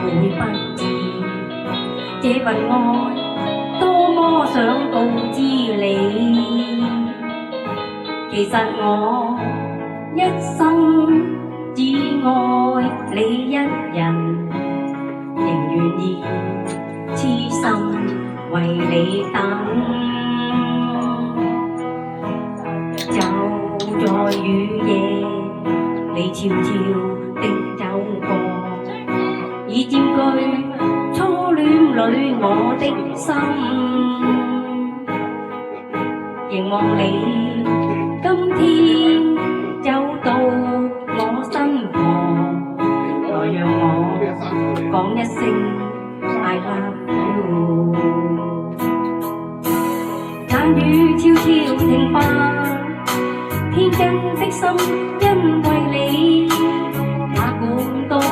會不知，這份愛多麼想告知你。其實我一生只愛你一人，仍願意痴心為你等。就在雨夜，你悄悄的走過，已佔據初戀裏我的心。凝望你今天走到我身旁，來讓我講一聲 I love you。殘雨悄悄停吧，天真的心因為你，哪管多風